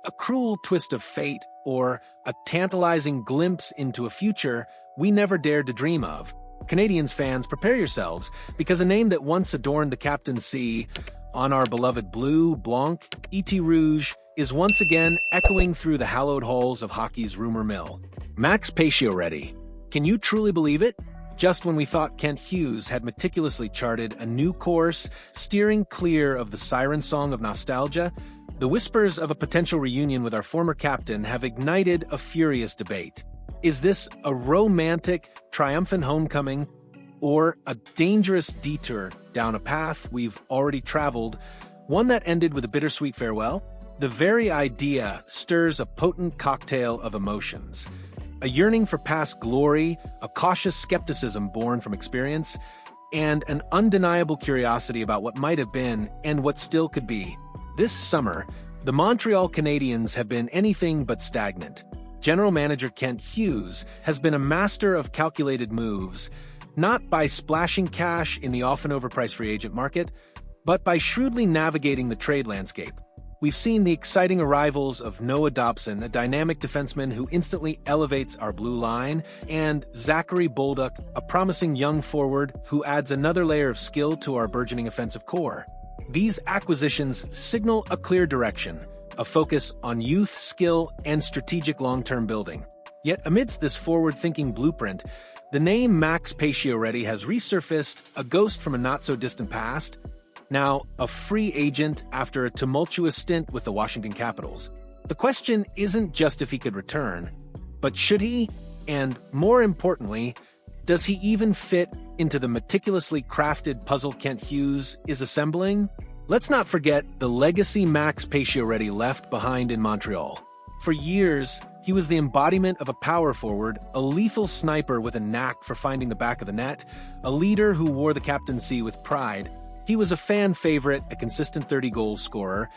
a cruel twist of fate, or a tantalizing glimpse into a future we never dared to dream of. Canadiens fans, prepare yourselves, because a name that once adorned the captaincy on our beloved Bleu, Blanc, Et Rouge is once again echoing through the hallowed halls of hockey's rumor mill. Max Pacioretty. Can you truly believe it? Just when we thought Kent Hughes had meticulously charted a new course, steering clear of the siren song of nostalgia, the whispers of a potential reunion with our former captain have ignited a furious debate. Is this a romantic, triumphant homecoming, or a dangerous detour down a path we've already traveled, one that ended with a bittersweet farewell? The very idea stirs a potent cocktail of emotions. A yearning for past glory, a cautious skepticism born from experience, and an undeniable curiosity about what might have been and what still could be. This summer, the Montreal Canadiens have been anything but stagnant. General manager Kent Hughes has been a master of calculated moves, not by splashing cash in the often overpriced free agent market, but by shrewdly navigating the trade landscape. We've seen the exciting arrivals of Noah Dobson, a dynamic defenseman who instantly elevates our blue line, and Zachary Bolduc, a promising young forward who adds another layer of skill to our burgeoning offensive core. These acquisitions signal a clear direction, a focus on youth, skill, and strategic long-term building. Yet amidst this forward-thinking blueprint, the name Max Pacioretty has resurfaced, a ghost from a not-so-distant past, now a free agent after a tumultuous stint with the Washington Capitals. The question isn't just if he could return, but should he? And more importantly, does he even fit into the meticulously crafted puzzle Kent Hughes is assembling? Let's not forget the legacy Max Pacioretty left behind in Montreal. For years, he was the embodiment of a power forward, a lethal sniper with a knack for finding the back of the net, a leader who wore the captaincy with pride. He was a fan favorite, a consistent 30-goal scorer,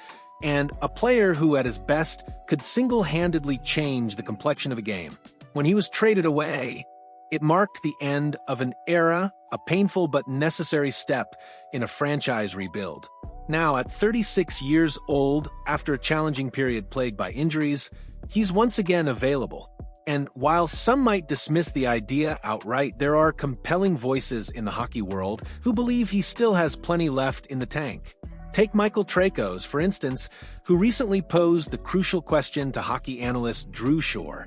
and a player who at his best could single-handedly change the complexion of a game. When he was traded away, it marked the end of an era, a painful but necessary step in a franchise rebuild. Now, at 36 years old, after a challenging period plagued by injuries, he's once again available. And while some might dismiss the idea outright, there are compelling voices in the hockey world who believe he still has plenty left in the tank. Take Michael Tracos, for instance, who recently posed the crucial question to hockey analyst Drew Shore.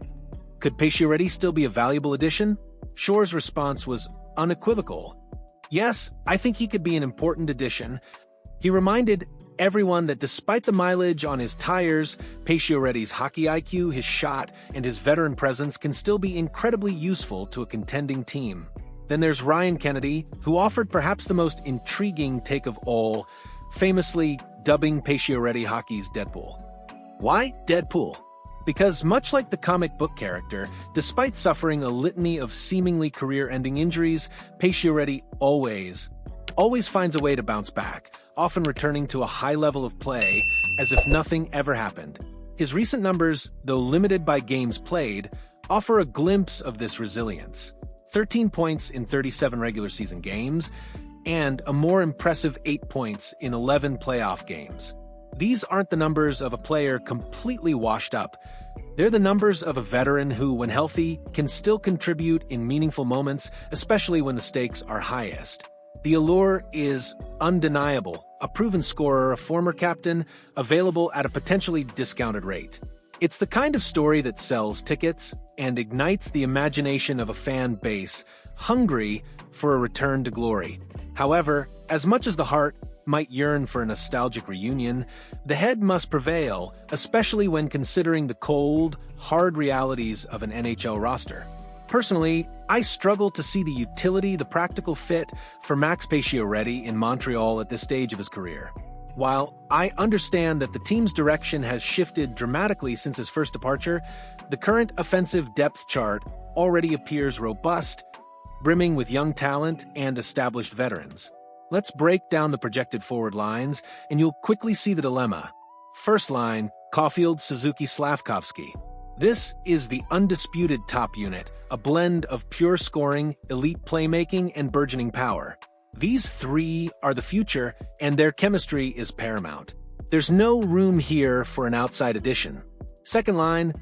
Could Pacioretty still be a valuable addition? Shore's response was unequivocal. Yes, I think he could be an important addition. He reminded everyone that despite the mileage on his tires, Pacioretty's hockey IQ, his shot, and his veteran presence can still be incredibly useful to a contending team. Then there's Ryan Kennedy, who offered perhaps the most intriguing take of all, famously dubbing Pacioretty hockey's Deadpool. Why Deadpool? Because much like the comic book character, despite suffering a litany of seemingly career-ending injuries, Pacioretty always finds a way to bounce back, often returning to a high level of play as if nothing ever happened. His recent numbers, though limited by games played, offer a glimpse of this resilience. 13 points in 37 regular season games, and a more impressive 8 points in 11 playoff games. These aren't the numbers of a player completely washed up. They're the numbers of a veteran who, when healthy, can still contribute in meaningful moments, especially when the stakes are highest. The allure is undeniable, a proven scorer, a former captain, available at a potentially discounted rate. It's the kind of story that sells tickets and ignites the imagination of a fan base hungry for a return to glory. However, as much as the heart might yearn for a nostalgic reunion, the head must prevail, especially when considering the cold, hard realities of an NHL roster. Personally, I struggle to see the utility, the practical fit for Max Pacioretty in Montreal at this stage of his career. While I understand that the team's direction has shifted dramatically since his first departure, the current offensive depth chart already appears robust, brimming with young talent and established veterans. Let's break down the projected forward lines, and you'll quickly see the dilemma. First line, Caulfield, Suzuki, Slavkovsky. This is the undisputed top unit, a blend of pure scoring, elite playmaking, and burgeoning power. These three are the future, and their chemistry is paramount. There's no room here for an outside addition. Second line,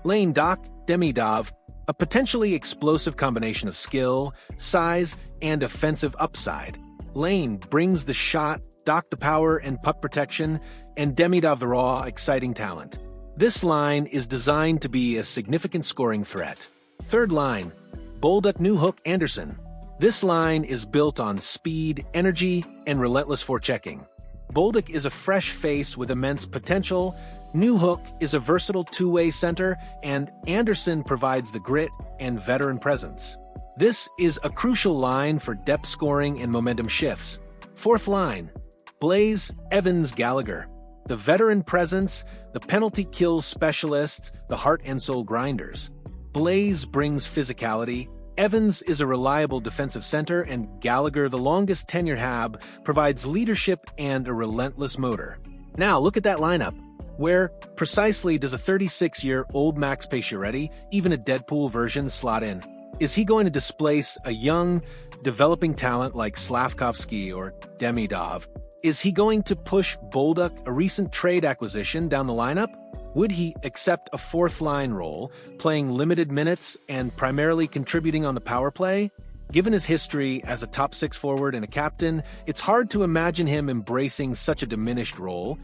Lane Doc Demidov, a potentially explosive combination of skill, size, and offensive upside. Lane brings the shot, Doc the power and puck protection, and Demidov the raw, exciting talent. This line is designed to be a significant scoring threat. Third line, Bolduc Newhook Anderson. This line is built on speed, energy, and relentless forechecking. Bolduc is a fresh face with immense potential, Newhook is a versatile two-way center, and Anderson provides the grit and veteran presence. This is a crucial line for depth scoring and momentum shifts. Fourth line, Blaze Evans Gallagher. The veteran presence, the penalty kill specialists, the heart and soul grinders. Blaze brings physicality, Evans is a reliable defensive center, and Gallagher, the longest tenured Hab, provides leadership and a relentless motor. Now look at that lineup. Where precisely does a 36-year-old Max Pacioretty, even a Deadpool version, slot in? Is he going to displace a young, developing talent like Slavkovsky or Demidov? Is he going to push Bolduc, a recent trade acquisition, down the lineup? Would he accept a fourth-line role, playing limited minutes and primarily contributing on the power play? Given his history as a top-six forward and a captain, it's hard to imagine him embracing such a diminished role,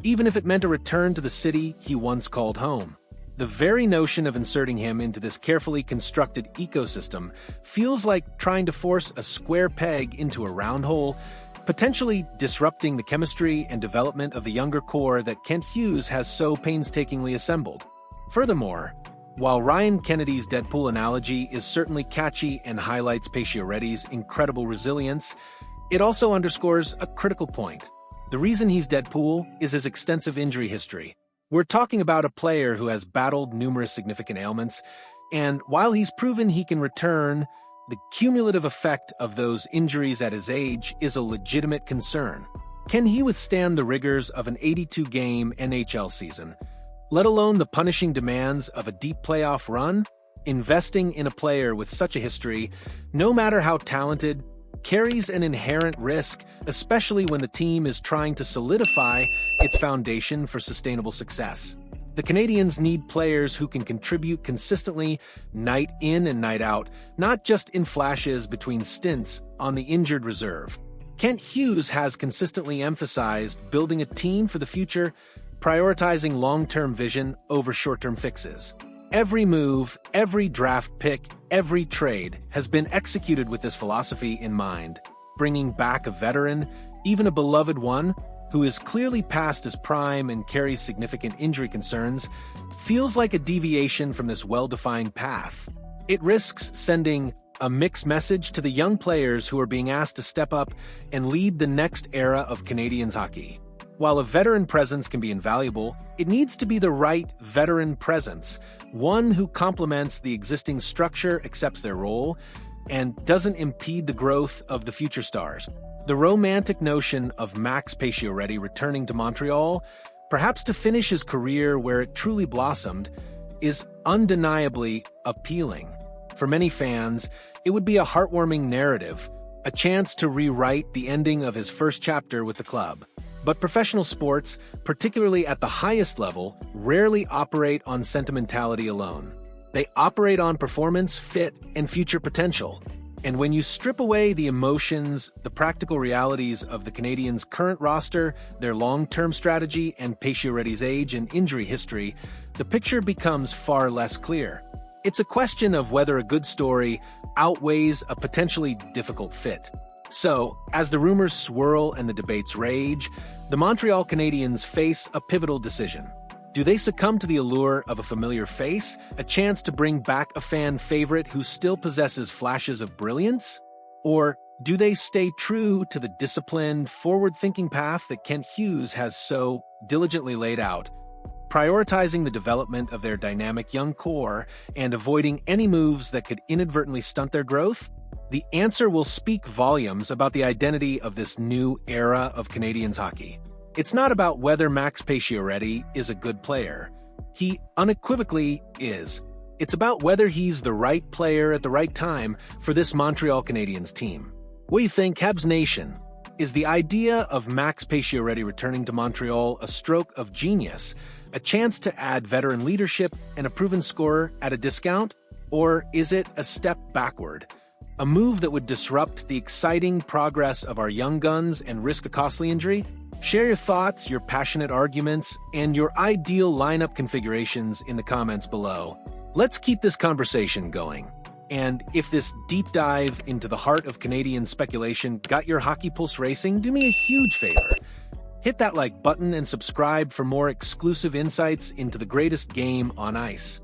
even if it meant a return to the city he once called home. The very notion of inserting him into this carefully constructed ecosystem feels like trying to force a square peg into a round hole, potentially disrupting the chemistry and development of the younger core that Kent Hughes has so painstakingly assembled. Furthermore, while Ryan Kennedy's Deadpool analogy is certainly catchy and highlights Pacioretty's incredible resilience, it also underscores a critical point. The reason he's Deadpool is his extensive injury history. We're talking about a player who has battled numerous significant ailments, and while he's proven he can return, the cumulative effect of those injuries at his age is a legitimate concern. Can he withstand the rigors of an 82-game NHL season, let alone the punishing demands of a deep playoff run? Investing in a player with such a history, no matter how talented, carries an inherent risk, especially when the team is trying to solidify its foundation for sustainable success. The Canadiens need players who can contribute consistently, night in and night out, not just in flashes between stints on the injured reserve. Kent Hughes has consistently emphasized building a team for the future, prioritizing long-term vision over short-term fixes. Every move, every draft pick, every trade has been executed with this philosophy in mind, bringing back a veteran, even a beloved one, who is clearly past his prime and carries significant injury concerns, feels like a deviation from this well-defined path. It risks sending a mixed message to the young players who are being asked to step up and lead the next era of Canadiens hockey. While a veteran presence can be invaluable, it needs to be the right veteran presence, one who complements the existing structure, accepts their role, and doesn't impede the growth of the future stars. The romantic notion of Max Pacioretty returning to Montreal, perhaps to finish his career where it truly blossomed, is undeniably appealing. For many fans, it would be a heartwarming narrative, a chance to rewrite the ending of his first chapter with the club. But professional sports, particularly at the highest level, rarely operate on sentimentality alone. They operate on performance, fit, and future potential. And when you strip away the emotions, the practical realities of the Canadiens' current roster, their long-term strategy, and Pacioretty's age and injury history, the picture becomes far less clear. It's a question of whether a good story outweighs a potentially difficult fit. So, as the rumors swirl and the debates rage, the Montreal Canadiens face a pivotal decision. Do they succumb to the allure of a familiar face, a chance to bring back a fan favorite who still possesses flashes of brilliance? Or do they stay true to the disciplined, forward-thinking path that Kent Hughes has so diligently laid out, prioritizing the development of their dynamic young core and avoiding any moves that could inadvertently stunt their growth? The answer will speak volumes about the identity of this new era of Canadiens hockey. It's not about whether Max Pacioretty is a good player. He unequivocally is. It's about whether he's the right player at the right time for this Montreal Canadiens team. What do you think, Habs Nation? Is the idea of Max Pacioretty returning to Montreal a stroke of genius, a chance to add veteran leadership and a proven scorer at a discount? Or is it a step backward? A move that would disrupt the exciting progress of our young guns and risk a costly injury? Share your thoughts, your passionate arguments, and your ideal lineup configurations in the comments below. Let's keep this conversation going. And if this deep dive into the heart of Canadian speculation got your hockey pulse racing, do me a huge favor. Hit that like button and subscribe for more exclusive insights into the greatest game on ice.